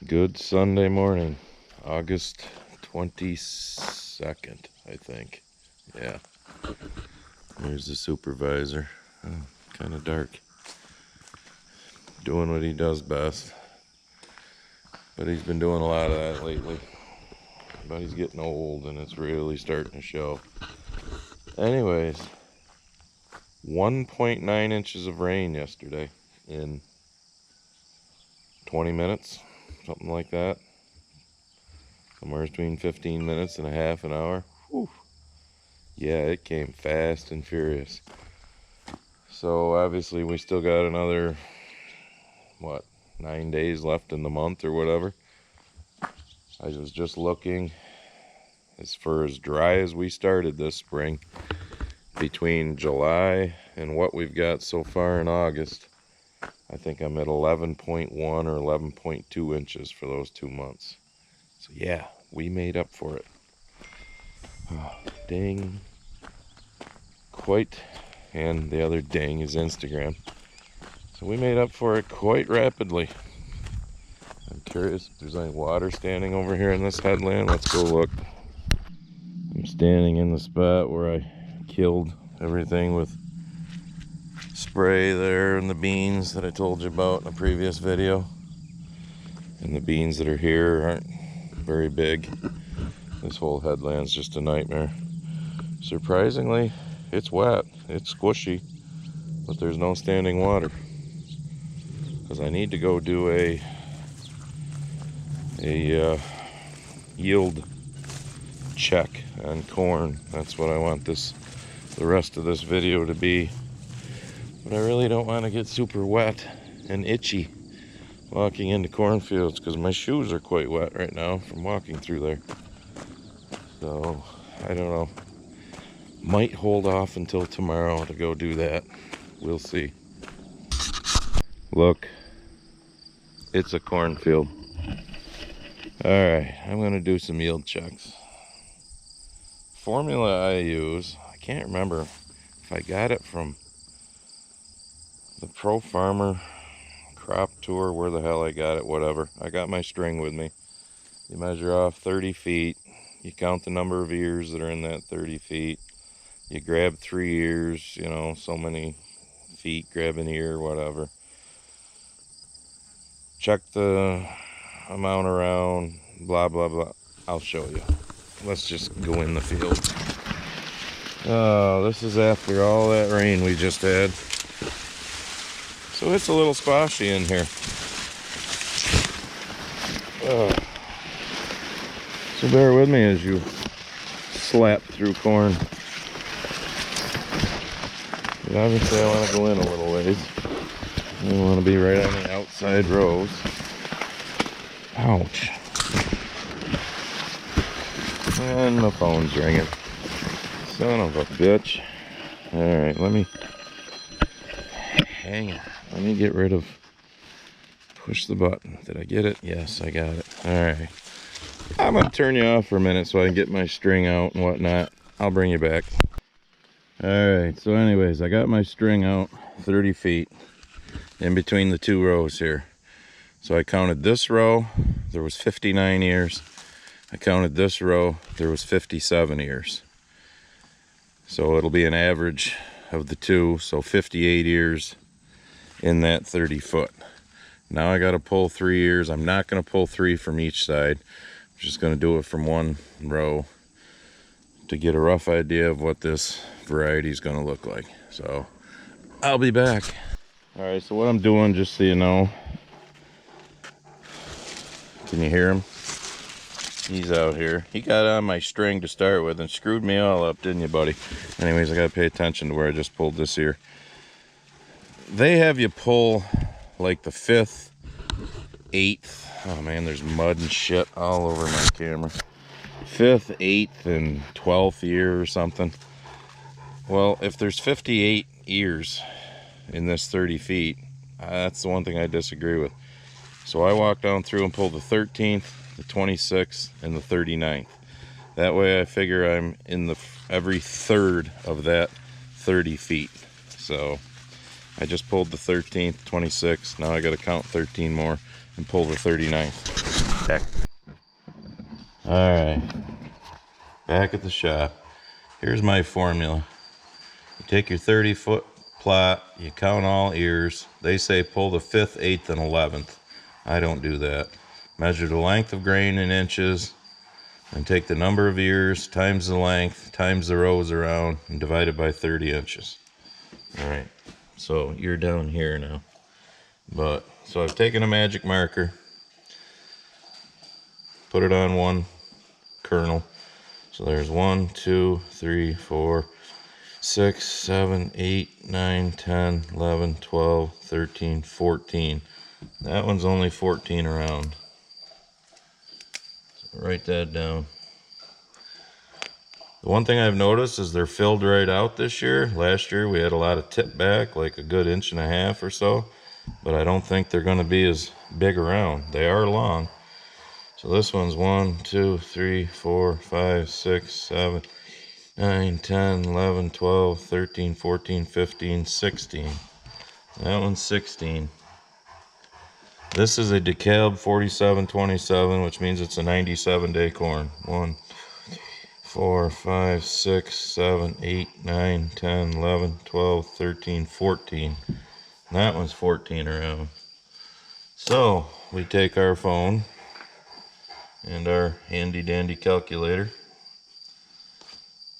Good Sunday morning, August 22nd, I think. Yeah. There's the supervisor. Oh, kind of dark. Doing what he does best. But he's been doing a lot of that lately. But he's getting old and it's really starting to show. Anyways, 1.9 inches of rain yesterday in 20 minutes, something like that. Somewhere between 15 minutes and a half an hour. Whew. Yeah, it came fast and furious. So obviously we still got another, 9 days left in the month or whatever. I was just looking, as dry as we started this spring, between July and what we've got so far in August, I think I'm at 11.1 or 11.2 inches for those 2 months. So yeah, we made up for it. Oh, dang. Quite. And the other dang is Instagram. So we made up for it quite rapidly. I'm curious if there's any water standing over here in this headland. Let's go look. I'm standing in the spot where I killed everything with spray there and the beans that I told you about in a previous video. And the beans that are here aren't very big. This whole headland's just a nightmare. Surprisingly, it's wet, it's squishy, but there's no standing water. Because I need to go do a yield check on corn. That's what I want the rest of this video to be. But I really don't want to get super wet and itchy walking into cornfields because my shoes are quite wet right now from walking through there. So I don't know. Might hold off until tomorrow to go do that. We'll see. Look, it's a cornfield. Alright, I'm going to do some yield checks. Formula I use, I can't remember if I got it from the Pro Farmer Crop Tour, where the hell I got it, whatever. I got my string with me. You measure off 30 feet. You count the number of ears that are in that 30 feet. You grab 3 ears, so many feet, grab an ear, whatever. Check the amount around, blah, blah, blah. I'll show you. Let's just go in the field. Oh, this is after all that rain we just had. So it's a little squashy in here. So bear with me as you slap through corn. But obviously I want to go in a little ways. I don't want to be right on the outside rows. Ouch. And my phone's ringing. Son of a bitch. Alright, hang on. Let me get rid of, push the button. Did I get it? Yes, I got it. Alright. I'm going to turn you off for a minute so I can get my string out and whatnot. I'll bring you back. Alright, so anyways, I got my string out 30 feet in between the 2 rows here. So I counted this row, there was 59 ears. I counted this row, there was 57 ears. So it'll be an average of the 2, so 58 ears in that 30 foot. Now I got to pull 3 ears. I'm not going to pull 3 from each side. I'm just going to do it from one row to get a rough idea of what this variety is going to look like. So I'll be back. All right, so what I'm doing, just so you know, can you hear him? He's out here. He got on my string to start with and screwed me all up, didn't you, buddy? Anyways, I got to pay attention to where I just pulled this ear. They have you pull like the 5th, 8th. Oh man, there's mud and shit all over my camera. 5th, 8th, and 12th ear or something. Well, if there's 58 ears in this 30 feet, that's the one thing I disagree with. So I walked down through and pulled the 13th, the 26th, and the 39th. That way I figure I'm in every third of that 30 feet. So I just pulled the 13th, 26th. Now I got to count 13 more and pull the 39th. Back. Alright, back at the shop. Here's my formula. You take your 30-foot plot, you count all ears. They say pull the 5th, 8th, and 11th. I don't do that. Measure the length of grain in inches, and take the number of ears times the length times the rows around and divide it by 30 inches. Alright, so you're down here now. So I've taken a magic marker, put it on one kernel. So there's 1, 2, 3, 4, 6, 7, 8, 9, 10, 11, 12, 13, 14. That one's only 14 around. So write that down. The one thing I've noticed is they're filled right out this year. Last year we had a lot of tip back, like a good 1.5 inches or so. But I don't think they're going to be as big around. They are long. So this one's 1, 2, 3, 4, 5, 6, 7, 9, 10, 11, 12, 13, 14, 15, 16. That one's 16. This is a DeKalb 4727, which means it's a 97-day corn. 1, 4, 5, 6, 7, 8, 9, 10, 11, 12, 13, 14. That one's 14 around. So we take our phone and our handy dandy calculator.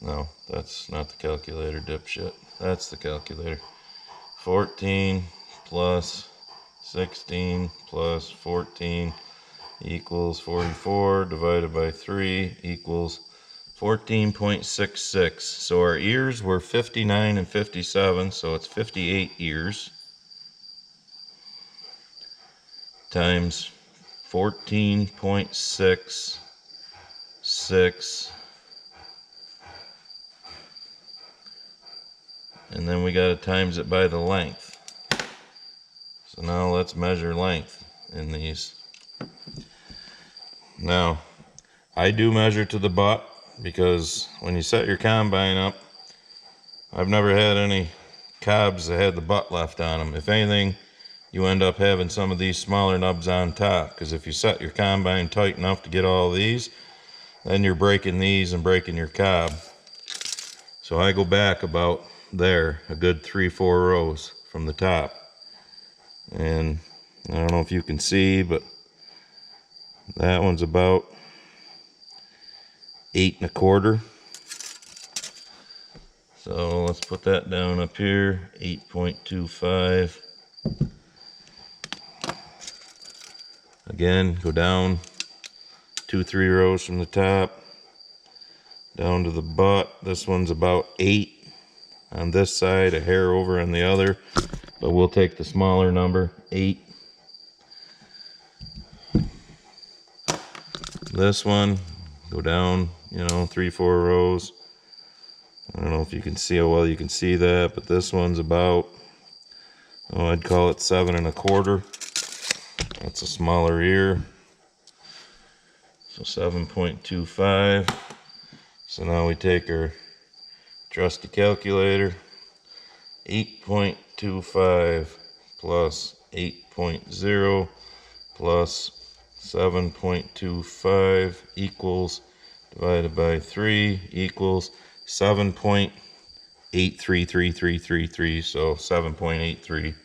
No, that's not the calculator, dipshit. That's the calculator. 14 plus 16 plus 14 equals 44 divided by 3 equals 14.66. So our ears were 59 and 57, so it's 58 ears times 14.66, and then we got to times it by the length. So now let's measure length in these. Now I do measure to the butt, because when you set your combine up, I've never had any cobs that had the butt left on them. If anything, you end up having some of these smaller nubs on top, because if you set your combine tight enough to get all these, then you're breaking these and breaking your cob. So I go back about there, a good 3-4 rows from the top. And I don't know if you can see, but that one's about 8 1/4. So let's put that down up here, 8.25. Again, go down 2-3 rows from the top down to the butt. This one's about 8 on this side, a hair over on the other, but we'll take the smaller number, 8. This one, go down, 3-4 rows. I don't know if you can see how well you can see that, but this one's about, I'd call it 7 1/4. That's a smaller ear. So 7.25. So now we take our trusty calculator. 8.25 plus 8.0 plus 7.25 equals, divided by 3 equals 7.833333. So 7.83.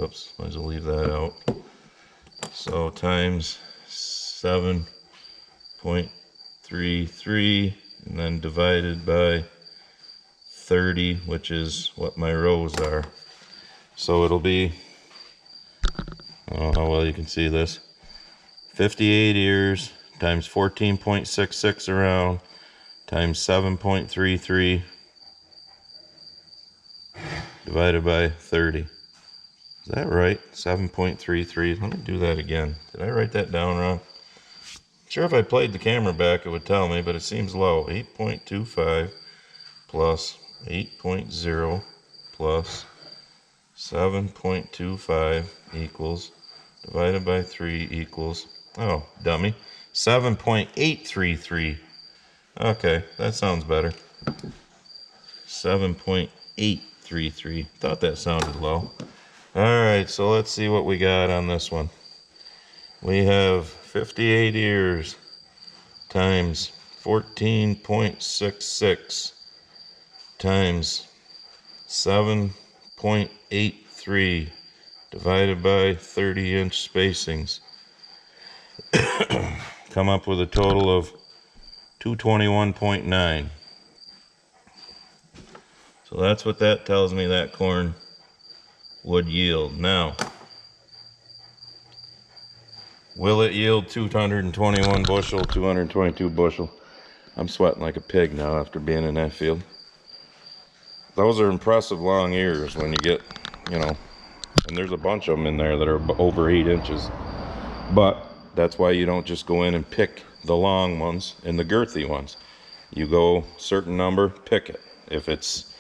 Oops, might as well leave that out. So times 7.33, and then divided by 30, which is what my rows are. So it'll be, I don't know how well you can see this, 58 ears times 14.66 around times 7.33 divided by 30. Is that right? 7.33. Let me do that again. Did I write that down wrong? Sure, if I played the camera back, it would tell me, but it seems low. 8.25 plus 8.0 plus 7.25 equals, divided by 3 equals, oh, dummy, 7.833. Okay, that sounds better. 7.833. Thought that sounded low. Alright, so let's see what we got on this one. We have 58 ears times 14.66 times 7.83 divided by 30-inch spacings. Come up with a total of 221.9. So that's what that tells me that corn would yield. Now, will it yield 221 bushel, 222 bushel? I'm sweating like a pig now after being in that field. Those are impressive long ears when you get, you know, and there's a bunch of them in there that are over 8 inches. But that's why you don't just go in and pick the long ones and the girthy ones. You go certain number, pick it. If it's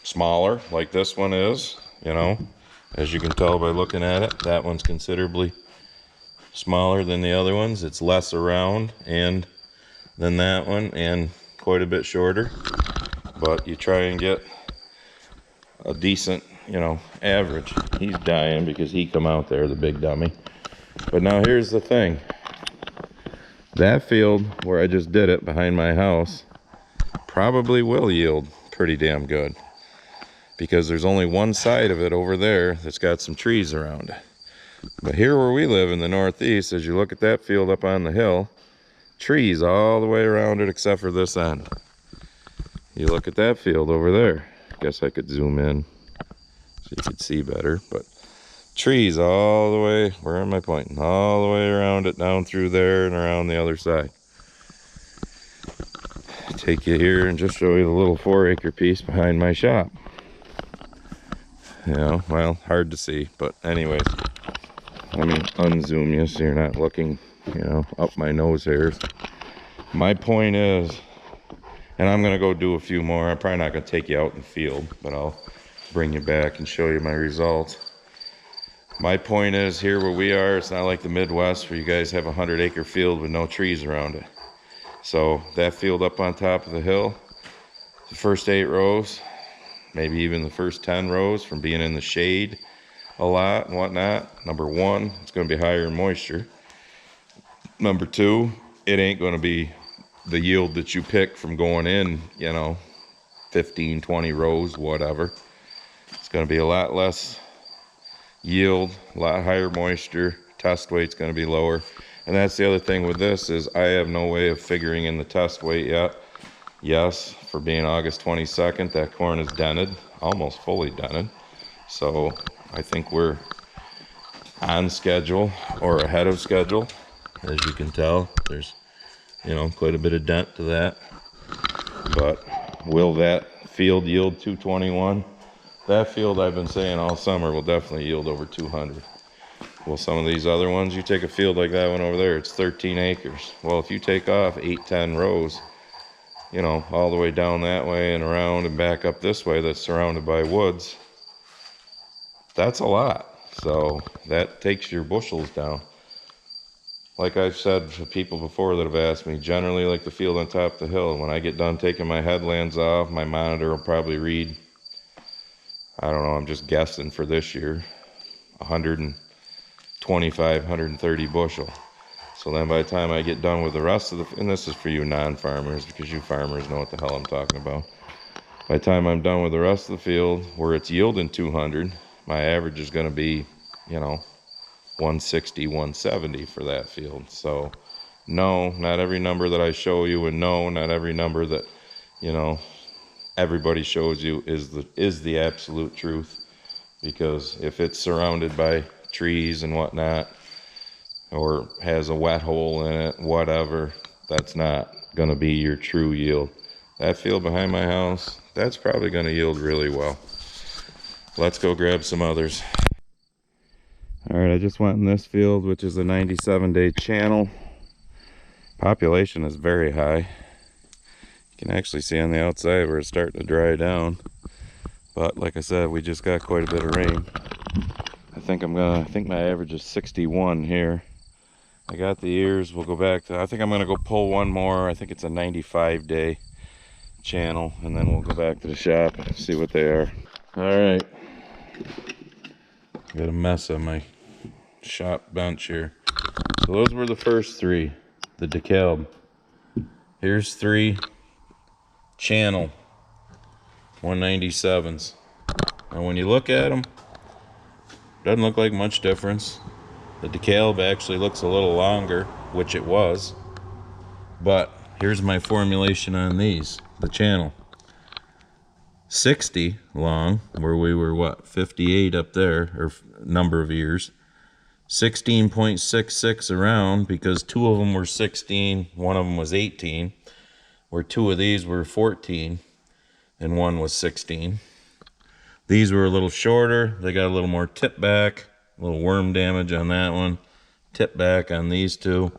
smaller, like this one is, you know, as you can tell by looking at it, that one's considerably smaller than the other ones. It's less around and than that one and quite a bit shorter. But you try and get a decent, you know, average. He's dying because he come out there, the big dummy. But now here's the thing. That field where I just did it behind my house probably will yield pretty damn good, because there's only one side of it over there that's got some trees around it. But here where we live in the Northeast, as you look at that field up on the hill, trees all the way around it except for this end. You look at that field over there. Guess I could zoom in so you could see better, but trees all the way, where am I pointing? All the way around it, down through there and around the other side. Take you here and just show you the little 4-acre piece behind my shop. You know, well, hard to see, but anyways, let me unzoom you so you're not looking, you know, up my nose hairs. My point is, and I'm gonna go do a few more. I'm probably not gonna take you out in the field, but I'll bring you back and show you my results. My point is, here where we are, it's not like the Midwest where you guys have a 100-acre field with no trees around it. So that field up on top of the hill, the first 8 rows, maybe even the first 10 rows from being in the shade a lot and whatnot. Number one, it's going to be higher in moisture. Number two, it ain't going to be the yield that you pick from going in, you know, 15, 20 rows, whatever. It's going to be a lot less yield, a lot higher moisture. Test weight's going to be lower. And that's the other thing with this, is I have no way of figuring in the test weight yet. Yes, for being August 22nd, that corn is dented, almost fully dented. So I think we're on schedule or ahead of schedule. As you can tell, there's, you know, quite a bit of dent to that. But will that field yield 221? That field, I've been saying all summer, will definitely yield over 200. Well, some of these other ones, you take a field like that one over there, it's 13 acres. Well, if you take off 8, 10 rows, you know, all the way down that way and around and back up this way that's surrounded by woods, that's a lot. So that takes your bushels down. Like I've said to people before that have asked me, generally like the field on top of the hill, when I get done taking my headlands off, my monitor will probably read, I don't know, I'm just guessing for this year, 125, 130 bushel. So then by the time I get done with the rest of the, and this is for you non-farmers, because you farmers know what the hell I'm talking about. By the time I'm done with the rest of the field, where it's yielding 200, my average is going to be, you know, 160, 170 for that field. So no, not every number that I show you, and no, not every number that, you know, everybody shows you is the absolute truth. Because if it's surrounded by trees and whatnot, or has a wet hole in it, whatever, that's not going to be your true yield. That field behind my house, that's probably going to yield really well. Let's go grab some others. All right, I just went in this field, which is a 97-day channel. Population is very high. You can actually see on the outside where it's starting to dry down. But like I said, we just got quite a bit of rain. I think my average is 61 here. I got the ears. We'll go back to, I think I'm going to go pull one more. I think it's a 95-day channel, and then we'll go back to the shop and see what they are. All right. Got a mess on my shop bench here. So those were the first three, the DeKalb. Here's three channel 197s. Now when you look at them, doesn't look like much difference. The DeKalb actually looks a little longer, which it was. But here's my formulation on these, the channel. 60 long, where we were, what, 58 up there, or number of years. 16.66 around, because two of them were 16, one of them was 18, where two of these were 14, and one was 16. These were a little shorter. They got a little more tip back, a little worm damage on that one, tip back on these two.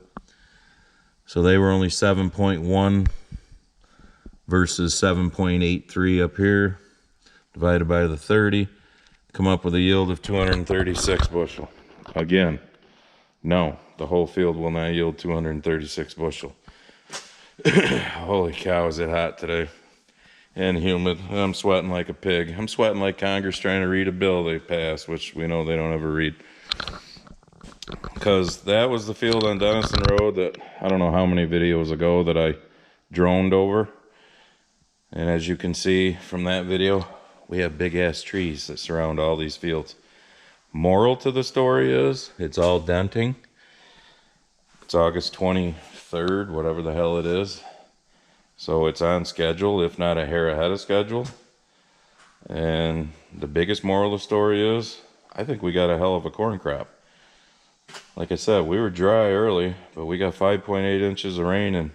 So they were only 7.1 versus 7.83 up here, divided by the 30, come up with a yield of 236 bushel. Again, no, the whole field will not yield 236 bushel. Holy cow, is it hot today and humid. I'm sweating like a pig. I'm sweating like Congress trying to read a bill they passed, which we know they don't ever read. Because that was the field on Dalton Road that I don't know how many videos ago that I droned over. And as you can see from that video, we have big ass trees that surround all these fields. Moral to the story is it's all denting. It's August 23rd, whatever the hell it is. So it's on schedule, if not a hair ahead of schedule. And the biggest moral of the story is I think we got a hell of a corn crop. Like I said, we were dry early, but we got 5.8 inches of rain in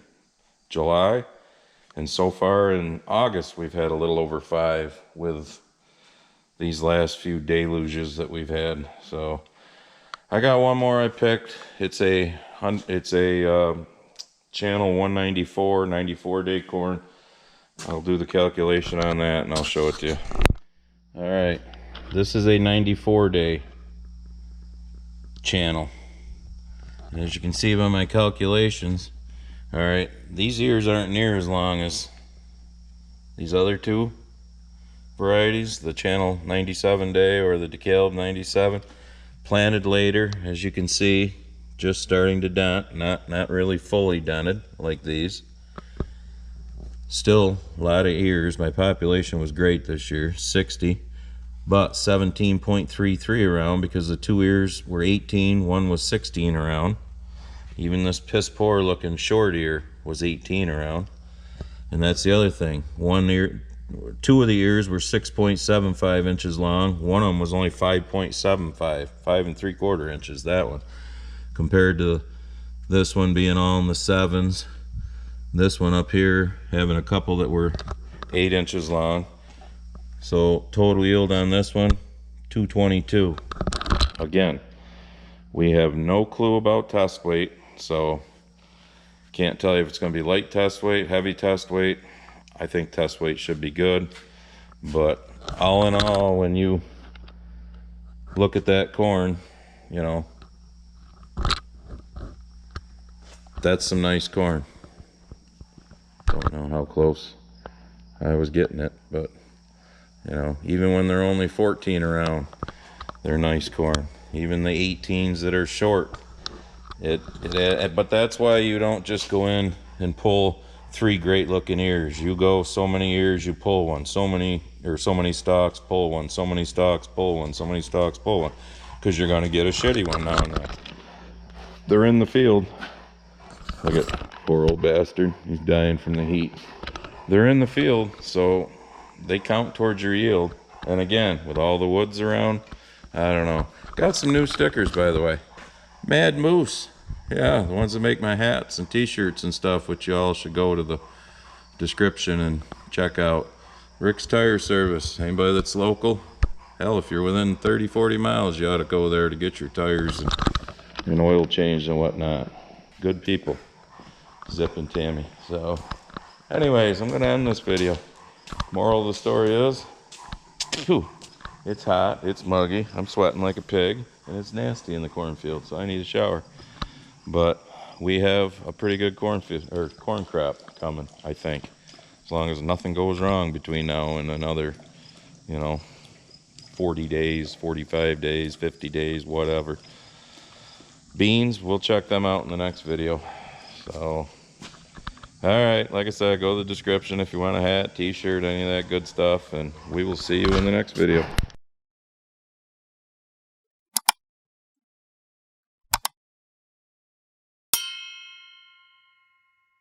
July. And so far in August, we've had a little over 5 with these last few deluges that we've had. So I got one more I picked. It's a channel 194, 94 day corn. I'll do the calculation on that and I'll show it to you. All right, this is a 94 day channel. And as you can see by my calculations, all right, these ears aren't near as long as these other two varieties, the channel 97 day or the DeKalb 97. Planted later, as you can see, just starting to dent, not really fully dented like these. Still a lot of ears. My population was great this year, 60, but 17.33 around because the two ears were 18, one was 16 around. Even this piss poor looking short ear was 18 around. And that's the other thing. Two of the ears were 6.75 inches long. One of them was only 5.75, 5 3/4 inches, that one. Compared to this one being all in the 7s. This one up here having a couple that were 8 inches long. So total yield on this one, 222. Again, we have no clue about test weight, so can't tell you if it's going to be light test weight, heavy test weight. I think test weight should be good, but all in all, when you look at that corn, you know, that's some nice corn. Don't know how close I was getting it, but you know, even when they're only 14 around, they're nice corn. Even the 18s that are short, but that's why you don't just go in and pull 3 great looking ears. You go so many ears, you pull one. So many stalks, pull one. So many stalks, pull one. So many stalks, pull one. Because you're going to get a shitty one now and then. They're in the field. Look at poor old bastard. He's dying from the heat. They're in the field, so they count towards your yield. And again, with all the woods around, I don't know. Got some new stickers, by the way. Mad Moose. Yeah, the ones that make my hats and t-shirts and stuff, which you all should go to the description and check out. Rick's Tire Service. Anybody that's local, hell, if you're within 30-40 miles, you ought to go there to get your tires and oil changed and whatnot. Good people. Zip and Tammy. So anyways, I'm gonna end this video. Moral of the story is, it's hot, it's muggy, I'm sweating like a pig, and it's nasty in the cornfield, so I need a shower. But we have a pretty good corn crop coming, I think, as long as nothing goes wrong between now and another, 40 days, 45 days, 50 days, whatever. beans, we'll check them out in the next video. So, alright, like I said, go to the description if you want a hat, t-shirt, any of that good stuff, and we will see you in the next video.